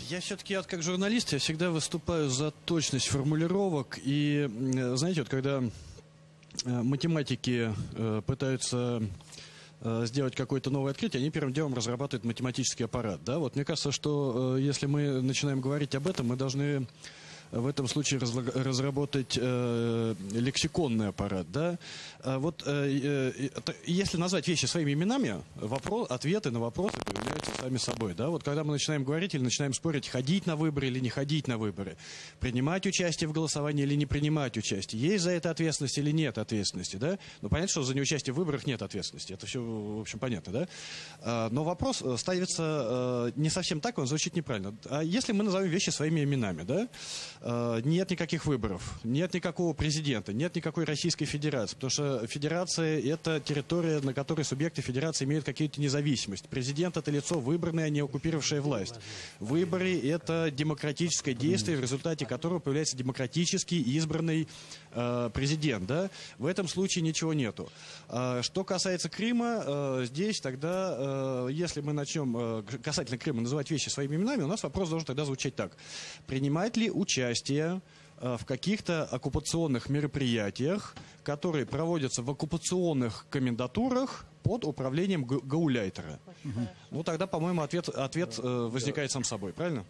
Я все-таки, как журналист, я всегда выступаю за точность формулировок. И, знаете, вот когда математики пытаются сделать какое-то новое открытие, они первым делом разрабатывают математический аппарат. Да? Вот мне кажется, что если мы начинаем говорить об этом, мы должны в этом случае разработать лексиконный аппарат. Да? Если назвать вещи своими именами, ответы на вопросы появляются сами собой. Да? Вот когда мы начинаем говорить или начинаем спорить, ходить на выборы или не ходить на выборы, принимать участие в голосовании или не принимать участие, есть за это ответственность или нет ответственности. Да? Ну, понятно, что за неучастие в выборах нет ответственности. Это все, в общем, понятно. Да? Но вопрос ставится не совсем так, он звучит неправильно. А если мы назовем вещи своими именами, да? Нет никаких выборов, нет никакого президента, нет никакой Российской Федерации, потому что федерация – это территория, на которой субъекты федерации имеют какую-то независимость. Президент – это лицо выбранное, а не оккупировавшее власть. Выборы – это демократическое действие, в результате которого появляется демократически избранный президент. Да? В этом случае ничего нету. Что касается Крыма, здесь тогда, если мы начнем касательно Крыма называть вещи своими именами, у нас вопрос должен тогда звучать так. Принимает ли участие в каких-то оккупационных мероприятиях, которые проводятся в оккупационных комендатурах под управлением гауляйтера? Ну, тогда, по-моему, ответ возникает сам собой, правильно?